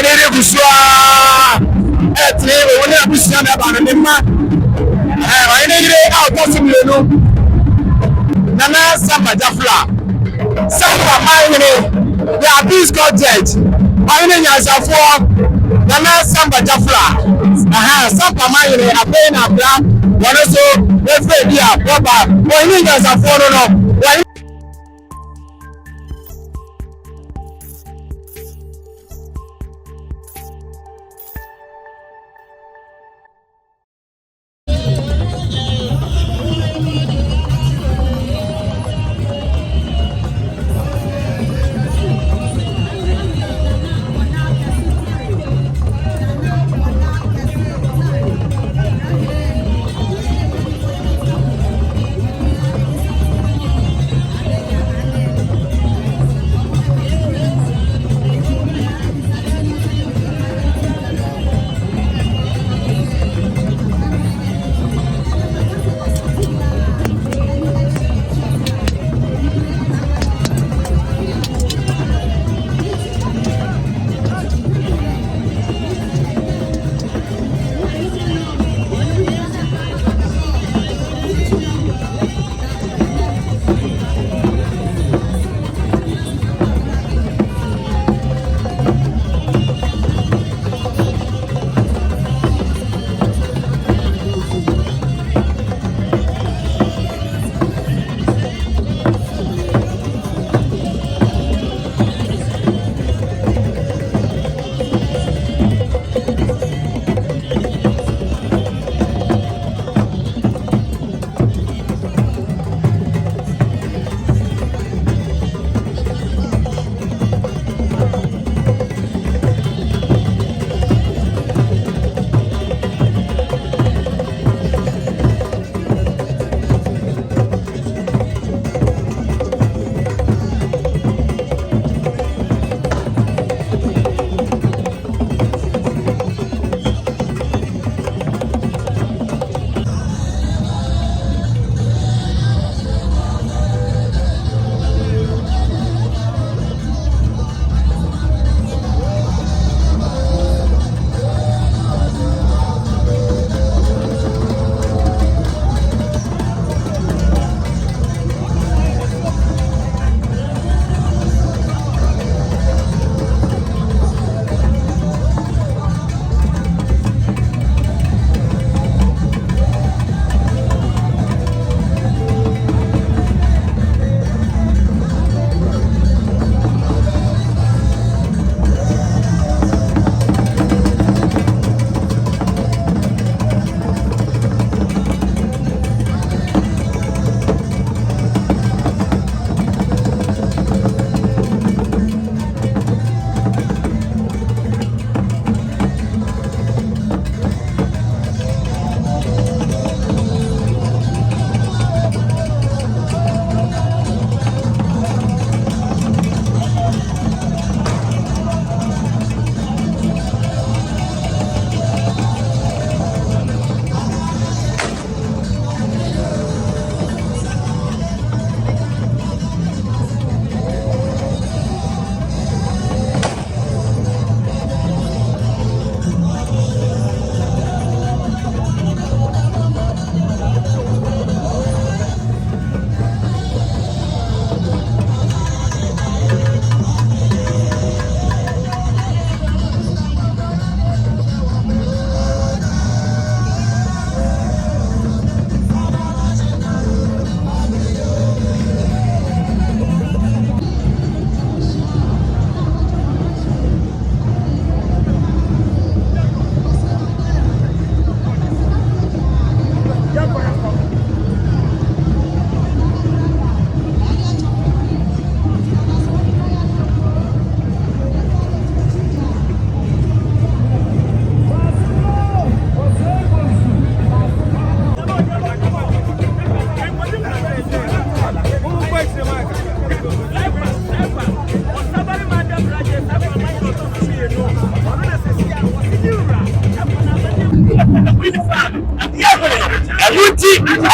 ene kusua eti woni abusia na ba ne ma ene ire autosimileno Nana Samba Jafla Samba Mayne the abuse got judge Mayne Nyazafo Nana Samba Jafla Samba Mayne abe na bra wono so efe dia boba Mayne Nyazafo no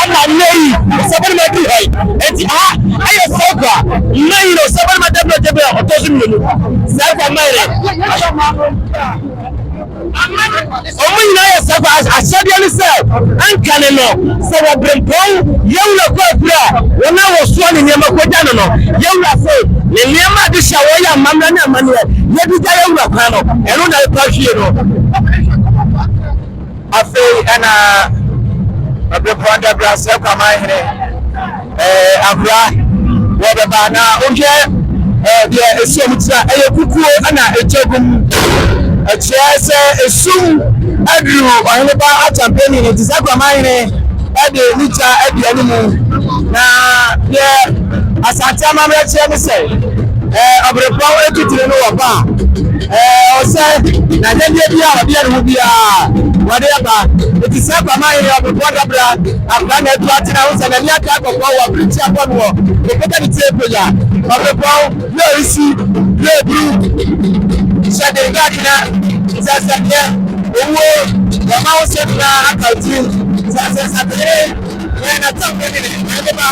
ana nei sabar ma bi hay eti ayo soka nei no sabar ma dabla jabe otozo simenu sɛ mayre omo nyina yɛ sɛ ahyɛdeɛ ne sɛ ankane no sɛ wɔbrempɔn yɛwura kɔ akura wɔn a wɔsoa ne nneɛma kɔgya no yɛwura sɛ ne nneɛma de hyɛ wɔyɛ amammerɛ ne amanneɛ yɛde gya yɛwura kwan no ɛno na yɛpa hwie no afei ɛna ɔbrempɔn da bra sɛ kwaman hene akora wɔbɛba na wohwɛ deɛ ɛsi ɔmo tira ɛyɛ kukuo ɛna ɛkyɛ gum ɛkyerɛ sɛ esum aduru ɔhene ba achampeni ne ti sɛ kwaman hene ɛde ne gya adi anim na deɛ asante amammerɛ kyerɛ ne sɛ ɔbrempɔn etutire no wɔ ba ɔsɛ na nyɛdeɛ bi a ɔde yɛ ne ho biara wɔde aba eti sɛ kwaman hene ɔbrempɔn dabra akora na etu atena ho sɛ n'ani aka akɔkɔ wɔ abirikyi abɔ no wɔ ekeka ne tie pagya ɔbrempɔn yɛ esi yɛ eburu hyɛde gakena sɛsɛdeɛ owó yɛma wo sɛ na aka tiri sɛsɛsɛdeɛ yɛ na tam ne ne ɛde ba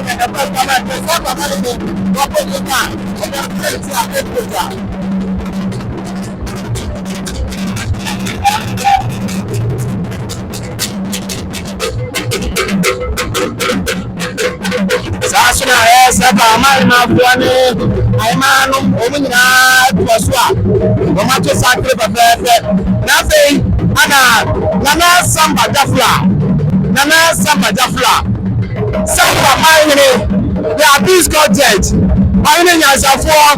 ne ɛba kama sɛ kama ne ne wɔbɔ ne ka ɔde akɛnti a ɛpagya saa so na sɛ kwaman na aboa ne ayɛmaa no ɔmo nyinaa toa so a wɔn ato saa kere fɛfɛɛfɛ na afei ana nana samba jafla sɛ kwaman hene the abuse court judge ɔhene nyansafoɔ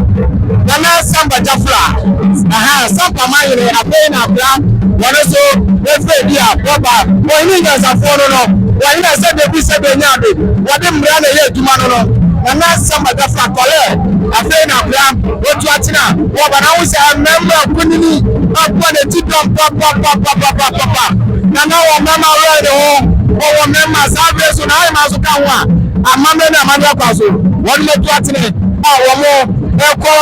nana samba jafla sɛ kwaman hene afei na abra wɔn nso efe di a wɔba ɔhene nyansafoɔ no wɔyina sɛ bebi sɛ benya do wɔde mmira na ɛyɛ adwuma no nana samba jafla kɔlɛ afei na abra otu atena wɔba na wo sɛ mmɛmma kunini akɔ ne ti dɔm papapapapapa nana wɔ mmɛmma awura ne ho wɔwɔ mmɛmma saa abere so na ayɛma so ka ho a amammerɛ ne amammerɛ akɔ so wɔde otu atene a wɔn mo ɛkɔ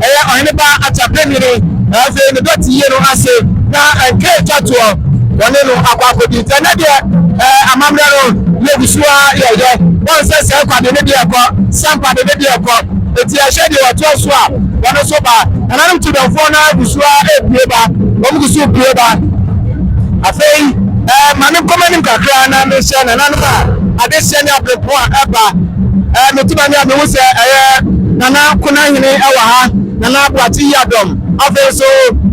ɛyɛ ɔhene ba akyapɛni ne afei ne dɔte yie no ase na nkɛ atwa toɔ wɔne no akɔ akɔdi nti ɛnɛ deɛ amammerɛ no yɛ gusua yɛyɛ wɔn sɛ sɛ ɛkɔ ade ne deɛ ɛkɔ sampa de ne deɛ ɛkɔ eti ɛhyɛ deɛ wɔtoɔ so a wɔn nso ba nananom tudɔfoɔ na gusua ebie ba wɔn gusu bie ba afei maame nkɔmɔ nim kakra na mehyɛ nananom a ade hyɛ ne abrempɔn a ɛba metuma ne a mehu sɛ ɛyɛ nana kona hene ɛwɔ ha nana aboakye yi adɔm afei nso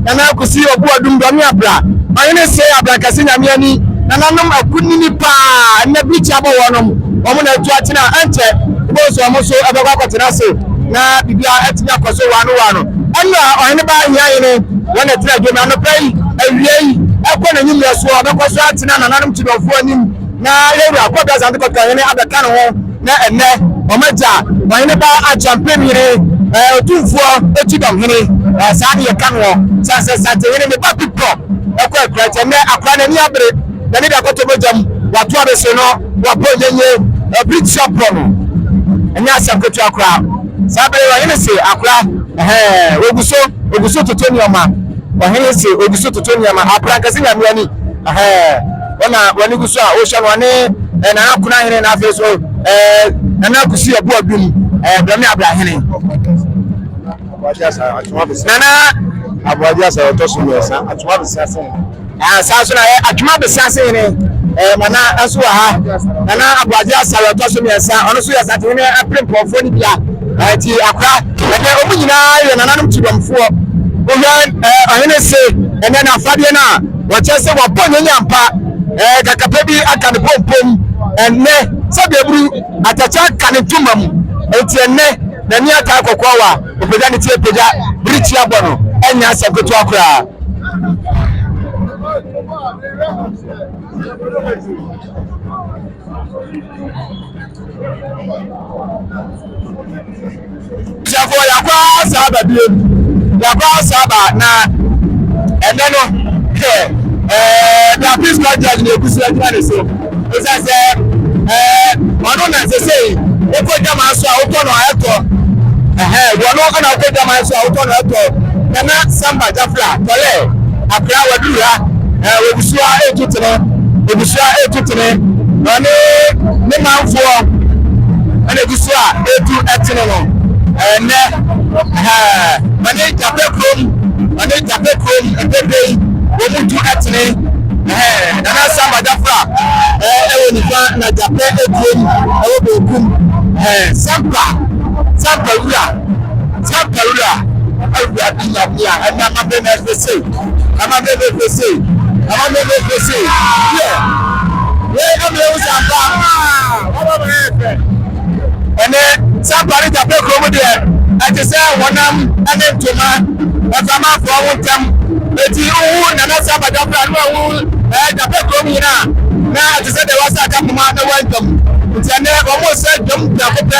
nana kusi obu adum dɔm abra ɔhene se abrakase nyame ani nananom akunini paa ɛnna birikyi abɔ wɔnom wɔn na atu atena ɛnkyɛ bɔnso wɔn nso ɛbɛkɔ akɔtena se na bibia ɛtumi akɔ so wano ɛnna ɔhene ba ahia hene wɔn ɛtena adwom anɔpɛ yi awie yi ɛkɔ n'anim yɛ so ɔbɛkɔ so atena nananom tudɔfoɔ anim na yɛwura akɔbi asante kɔtɔ hene abɛka ne ho na ɛnɛ wɔn agya ɔhene ba akyɛmpem hene otumfoɔ etu dɔm hene saa ne yɛka no wɔ sasasate hene ne ba pipɔ ɛkɔ akurakyɛ nɛ akora n'ani abere n'ani da kɔtɔ bɛgyam wato abɛsɛ no wabɔ nyenye birikyi apɔ no ɛnyɛ asɛm ketewa koraa saa bere ɔhene se akora ogu so toto nneɛma ɔhene se ogu so toto nneɛma aprankase nyame ani wɔna wɔne gu so a ɔhyɛ no ɔne nana kona hene na afei so nana kusi abu adum brɛme abrahene nana aboagye asa ɔtɔ so mmiɛnsa atoma bɛsia se saa so na atoma bɛsia se hene nana nso wɔ ha nana aboagye asa ɔtɔ so mmiɛnsa ɔno so yɛ satehene apere mpɔfoɔ no bia ti akora ɛnɛ ɔmo nyinaa yɛ nananom tudɔmfoɔ wohwɛ ɔhene se ɛnɛ n'afadeɛ no a wɔkyerɛ sɛ wɔbɔ nyanya mpa kakapa bi aka ne pompom ɛnɛ sɛdeɛ buru atakyɛ aka ne ntoma mu enti ɛnɛ n'ani aka akɔkɔɔ wa opagya ne tie pagya birikyi abɔ no ɛnyɛ asɛm ketewa koraa Jafo yakwa saba biem yakwa saba na ɛnɛ no the peace court judge na ekusi ɛgyina ne so ɔsɛ sɛ ɔno na sese okɔ gyama so a wotɔ no ɛtɔ wɔno ɔna okɔ gyama so a wotɔ no ɛtɔ nana samba jafla tɔlɛ akra waduru ha obusua etutene ɔne ne manfoɔ ɛna ebusua etu ɛtene no ɛnɛ mane jape krom ebebe wo mu tu atene nana samba jafra ewo nifa na jape ekrom ewo bekum sampa wura alwa dinabia ana mabena fese yeah we amle usamba baba befe ene sampa ri jape krom de ati se wonam ane ntoma afama fo wontam eti uwu nana samba jafra no uwu jape krom yina na ati se de wasa kapuma na wantam nti ene omo se dum jape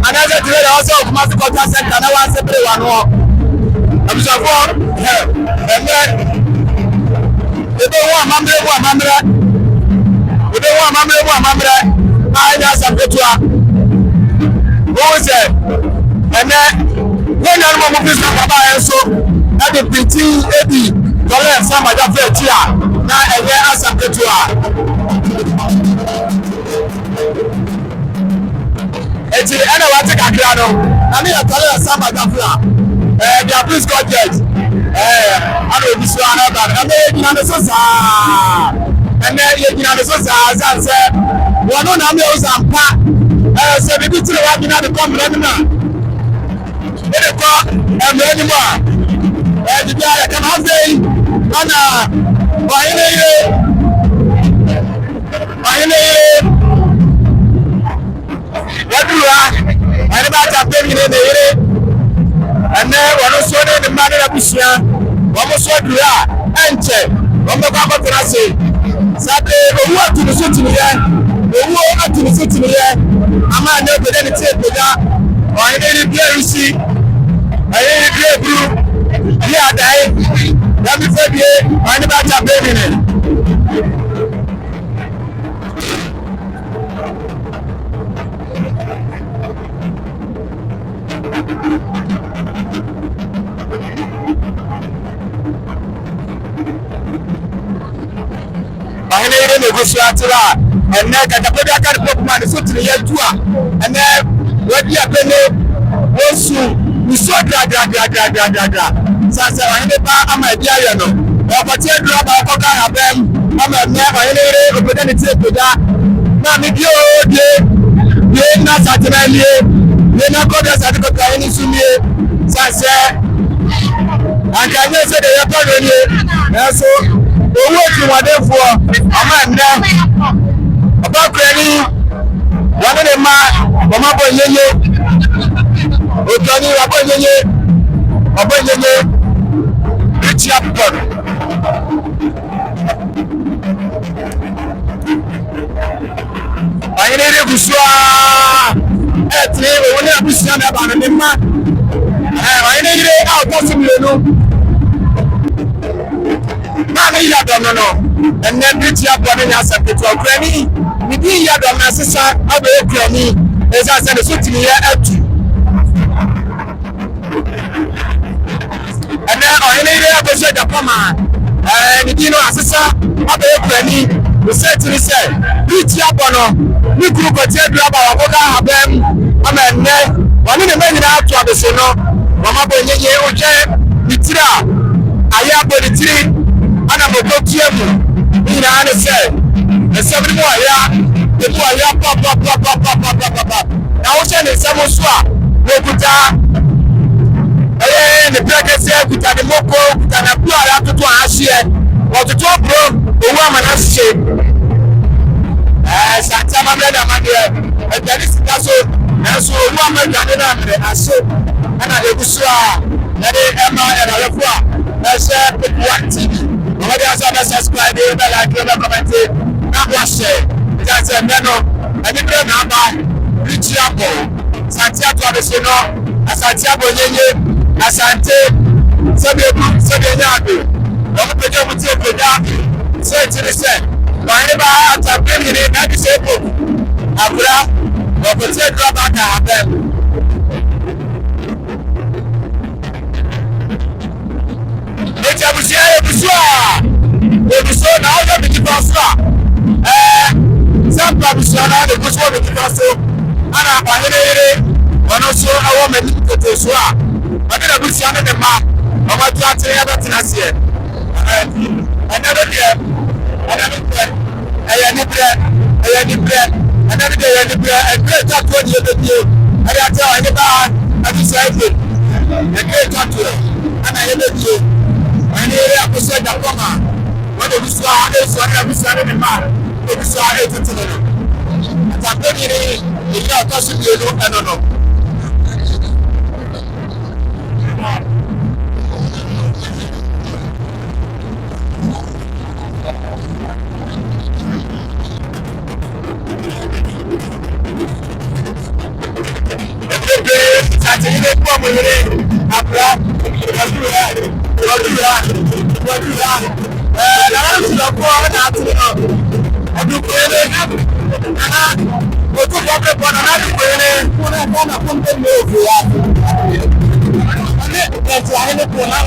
anaza dire da wasa kuma su kota center na wa se bre wa no abisafo ene ebe wa mamre anya sapetua wo se ene wona no mo fi sa baba enso na de pinti ebi dole sama da fe tia na enye asapetua eti ana wate kakra no na me yatale sama da fla dia please God judge ana obi so ana ba na me yina no so sa ene yina no so sa zanse wono na me uzampa se bibi tire wa gina de komre ni na ene ko emre ni mo di bia ka ma fe ana wa ile wadura ani ba ta pe mi ne yire ene wono so ne ni ma ne abusia wo mo so dura enche wo mo ba ko trase sabe owu atunu so tiniye ama ne obede ni tie pega o ene ni bia rusi aye ni bia bru bia dai ya mi fe bie ani ba ta pe mi ne bahine ire negotiatira enne katapedia kan popman so tiri yetua enne wadi apene wosu uso dra sasa bahine ba ama dia ye no okotie dra ba okoka abem ama enne bahine ire obede ni tie poda na mi dio de na satenalie ne na koda satiko ka ni sumie sasa akanye se de yepodo ni eso owo ti wade fo ama nda oba krani wade ne ma boma bo yeye otoni wa bo yeye obo yeye richi apod ayene re gusua etri wo ne abusia na ba ne ma ayene re out similenu na ya dom no enne briti abone nya sapetookrani ni bi ya dom na sesa abeokrani eza se ne sotini ya atu enne oyene ire abeje da pama ni bi no asesa abeokrani o setini se briti abono ni kuru ko tie dua ba wa boga abem ama enne wani ne manyina atu abese no mama bo nyenye oje bitira aya bo bitiri ana bokotie mu ina ane se esebri mo aya papa na wo se ne semo so a wo kuta ne prekese kuta ne moko kuta na bua ya toto ahye wo toto bro owu amana hye santa mamre da made edani sita so na so owu amana na mre aso ana egusu a na de ema era lefu a na se petua TV Nobody has ever subscribed to the like, comment, and watch it. That's a meno. And you can have reach up. Santiago Abesino, Santiago Yenye, Asante, Sabiabu, Don't put your material, say to the set. Whenever I have to bring it in, I say, Abra, or potato back at them. Ebuso na ojo bi kifaso sampa bisiana de kuso bi kifaso ana ahene ire wono so awo mani kote so ɔde na busua ne ne mma ɔmo atu akyerɛ yɛ bɛtena aseɛ ɛnɛ no deɛ ɛyɛ nibrɛ ɛnɛ no deɛ ɛyɛ nibrɛ ɛdure tatoɔ ne yɛbɛbie ɛde akyerɛ wɔ ɛne baa abusua efe ɛdure tatoɔ ɛna yɛbɛbie ɛne yɛ akosɛ gyapɔm a wɔde busua esua ne abusua ne ne mma ebusua etuturu no atapɛni ne eyi a ɔtɔ so mmienu ɛno no. Atẹ̀yìnlé fún ọmọ ìrere àbúrá wọ́dúrà làwọn ìṣúná fún ọ náà tún náà ọdún kéré nana ojú bọ́ọ̀bẹ bọ́ nana ọdún kéré fún ẹ̀ fún ọmọ fún mi ò fìyà ọdún ẹ̀jẹ̀ ayélujára fún náà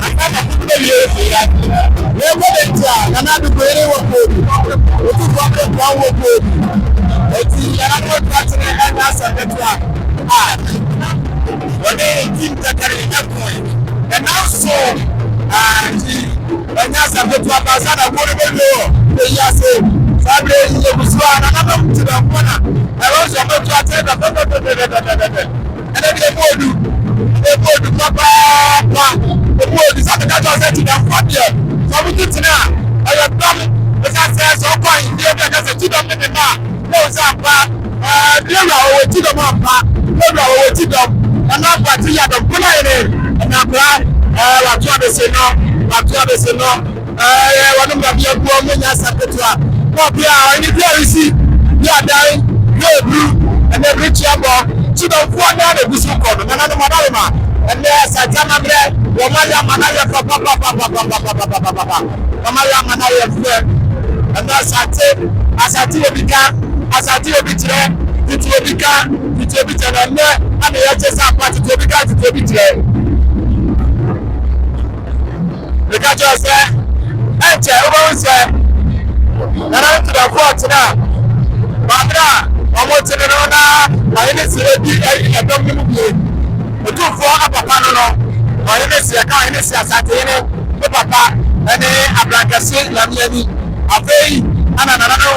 àkàtà fún mi ò fìyà lẹ́gbọ́n lè jà nana ọdún kéré wọ́n kóòdù ojú bọ́ọ̀bẹ bọ́ wọ́n kóòdù ètí yàrá tó tó àti ní ẹ̀ náà sàkẹ́tù à wọ́n ti ń tẹ̀kẹ̀rẹ̀ ìjẹ́kùn ẹ̀ náà sọ àti ẹ̀yìn àṣàkóso àbáṣádà wọ́n lè lò èyí àṣẹ sábẹ́ ìyẹ̀bùsùn ànàmọ́ ti bẹ̀ fún ọ̀nà ẹ̀rọ ìṣàkóso àti ẹ̀dàfẹ́fẹ́fẹ́fẹ́fẹ́ ẹ̀dẹ́bí ebu odù pápápá ebu odù sàkẹ́kẹ́jọ́ ọ̀sẹ̀ ti dẹ̀ fún ọ̀dìẹ̀ sọ́mùtì tì náà ẹ̀yẹ tọ́m ẹ̀sẹ̀ sọ́kọ̀ ìdí ẹ̀dẹ̀ ẹ̀sẹ̀ tí dọ̀m ní nìmá lóò sá pa ẹ̀ẹ́dẹ́rù àwọn òwò tí dọ̀m àpá lóòrù àwọn òwò tí dọ̀m ẹ̀nà àpá tí yàtọ̀ kúnlẹ̀ yìí ẹ̀nà àpá wàtú àbẹ̀sẹ̀ náà wọn ní bàbí ẹgbẹ́ ọmọ ẹ̀yà sàkẹ́tọ̀ à wọ́n bí àwọn ẹni bí ẹ̀rísí bí àdáyé bí èbú ẹ̀nà ẹ̀bí tí a bọ̀ tí dọ̀m fún ọ̀nà ẹ̀bùsù kọ̀ọ̀nù nana ní mọ̀nà rìmà ẹ̀nà ẹ̀sàtì àmàmìrẹ́ wọ́n máa yà àmàna yẹ fẹ́ pàpàpàpàpàpàpàpàpàpà wọ́n máa yà àmàna yẹ fẹ́ ẹ̀nà àsàtì òbí ká àsàtì òbí tirẹ̀ titi obi ká titi obi tirẹ̀ ẹ̀nà ẹ̀nà yẹ kyẹ́ sá apá titi obi ká titi obi tirẹ̀ ìkájọ sẹ ẹnkyẹ ọmọ nsẹ nana ntoma fọọt náà bàbá ọmọ tìǹbù náà náà ọyìn ní sẹ ebi ẹdọm ní mu bìí otumfọ apapa no no ọyìn ní sẹ ẹka ọyìn ní sẹ asatẹyìn ní papa ẹni abrankẹsẹ lamiẹni afẹyì ẹna nana náà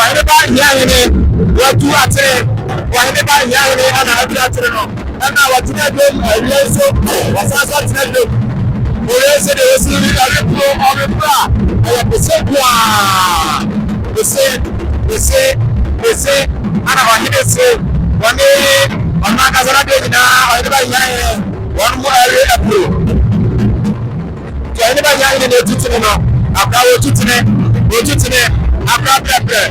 ọyìn ní bá yẹ ẹyìn ní wọtú àtẹrẹ ọyìn ní bá yẹ ẹyìn ní ẹna ẹbi àtẹrẹ no ẹna wọtúnẹ dom ẹwìẹ nso wọsánso tẹnẹ dom. Oye se de esi ọrịpụrụ a ẹyẹ pèsè bua pèsè ana ọhịa ese wọn ní ọmọ akasara de nyinaa ọhịa nípa yìnyín ayẹ wọn mú ẹrí ẹpụrụ ọhịa nípa yìnyín ayẹ ní etutuni nọ akura otutuni akura pẹrẹpẹrẹ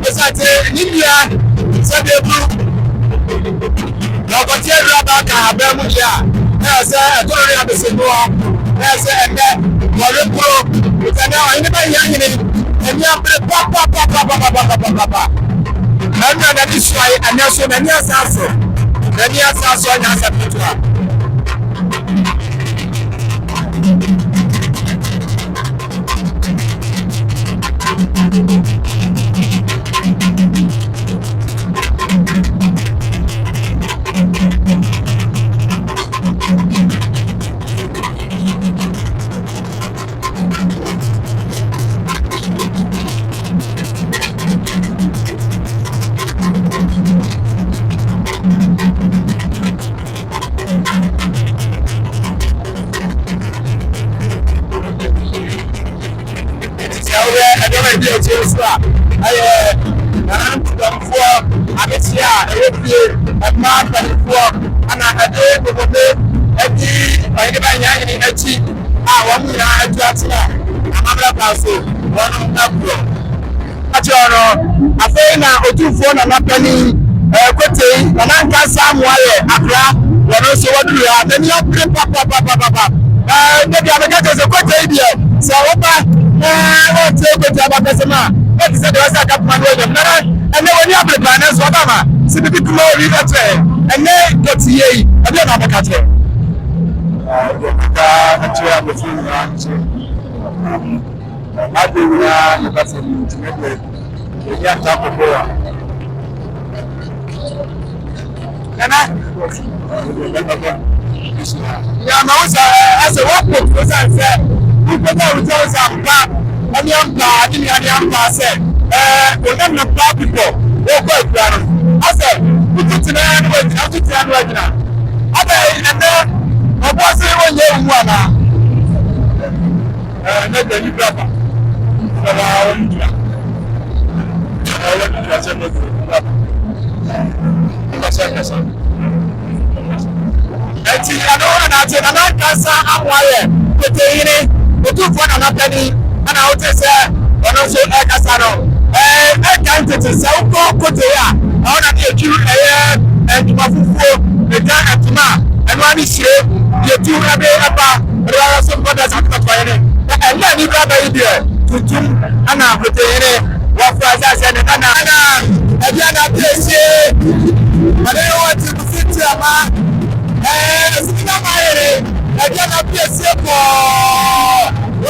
ẹsẹ àti níbia sẹbi ebu n'ọkọtí ẹrú abaka abẹ mu yìí a. Ẹsẹ ẹtọrọ ní abẹsẹmu ọ ẹsẹ ẹnẹ wọlé kúrò ìtẹnẹ ọ ẹni bá yẹn yìí ẹni abẹrẹ pàpàpàpàpàpàpàpàpà ẹni ẹni sọ ayé ẹni ẹsọ ẹni ẹsẹ asọ ẹni ẹsẹ asọ ẹni ẹsẹ pẹtù a. Ẹ̀dí ẹ̀jẹ̀ oṣù a ẹ̀yẹ nana ntùdọ̀mfọ́ abẹ́kyẹ́ a ẹ̀yẹ bíi ẹ̀má mpanyinfoɔ ẹ̀na ẹ̀dí gbogbo ẹ̀dí ọ̀yẹ́dí bá yẹn ayé ẹ̀kyi a wọ́n nyinaa ẹ̀dú àtúnà amammerɛ paa so wọ́n ẹ̀kúrọ̀. Ẹ̀kyẹ́ ọ̀nà afei na otumfoɔ nana panyin ẹ̀kọ́tẹ̀ nana nkasa amuayɛ akora wọ́n nso wọ́dúró a n'ani abiri papapapapa ẹ̀ẹ́dẹ́bi abẹ́kẹ́kẹ́ sẹ kọ́tẹ̀ yìí deɛ sẹ wọ́pá wọ́n ti ẹ̀kọ́tẹ̀ abakẹ́sẹ̀ máa wọ́n ti sẹ́ de wọ́n sẹ́ akapuma ní ọ̀yẹ́m nana ẹ̀nẹ́ wọ́n ní abirikpa náà sọ ọ́bàmà síbi bí kúmọ̀ orí ẹ̀kyẹ́ ẹ̀nẹ́ kẹ́tì yẹ yìí ẹ̀bí ọ̀nà abẹ́kẹ́kẹ́. Ẹ̀kyẹ́ abẹ́fẹ́ nyinaa ẹ̀kyẹ́ adi nyinaa ẹ̀bẹ́fẹ́ nyinaa ẹ̀yẹ ata kọ̀kọ́ wa Nana. Yeah, my was as a walk with was I said. You put out with those back. And the empire, the empire said, we're not the black people. We're quite proud. I said, we put in hand with after 10 right now. I bet, and then I wasn't one year one. Not the new brother. Eti ano na ati na na kasa amwaye peteyini otufu na na pani ana wote se ono so e kasa no e kan tete se uko kote ya ona na ekiru entuma fufuo eta entuma eno ani hire yetu ebe eba rara so boda sa kwa yene na ni baba yi de tutum ana peteyini wa fra se ne na ebi ana pese ade yo ati kufiti ama sika maere eja na pese ko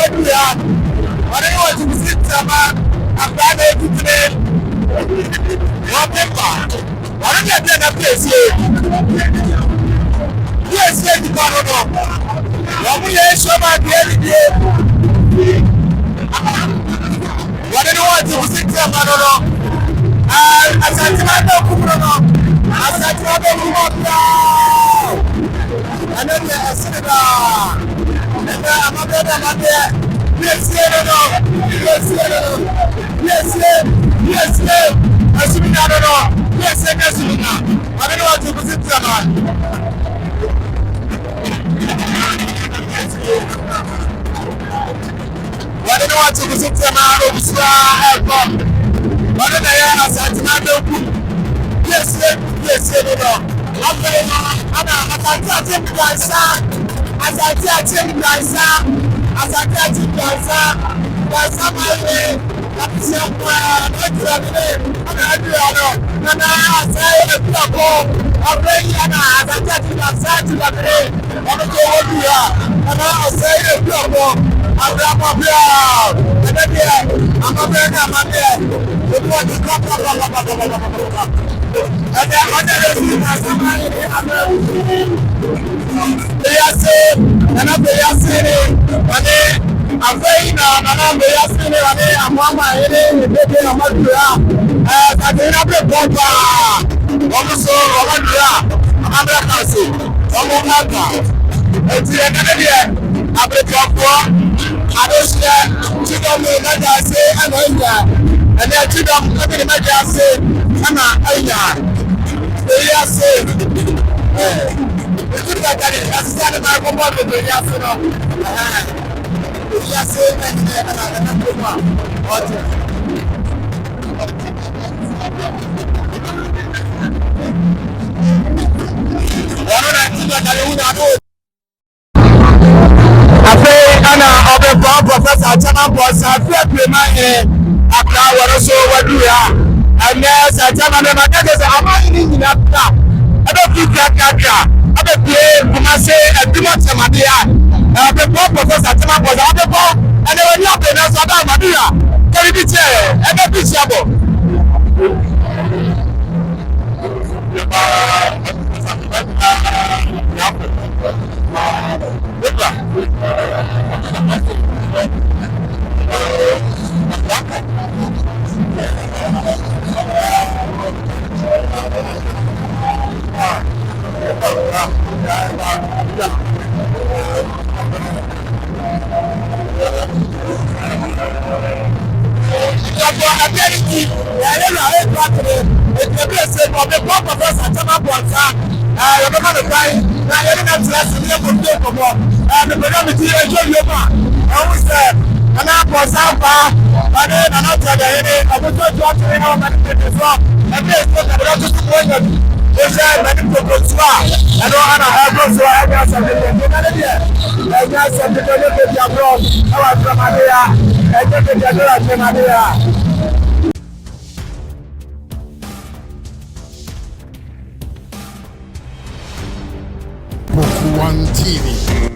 odia ade yo ati kufiti ama abana ekutene wa pepa ade eja na pese di baro no wa mu ye so ma de die ade yo ati kufiti ama no asante ma do kumro no asante ma do kumro another Senator, and I'm a brother, yes, assuming I don't know, yes, I don't know what to visit someone. I don't know what to visit someone, but then I am a sentimental. Yes, Professor Chama Boss, I feel my Accra was so what you are. And yes, I tell my neighbors, I'm not in that. I don't keep that. I don't play for my say and do much of my dear. I have a Professor Chama Boss, I have a ball, and they were not the nurse of my dear. Can you be chair? And a picture. One TV.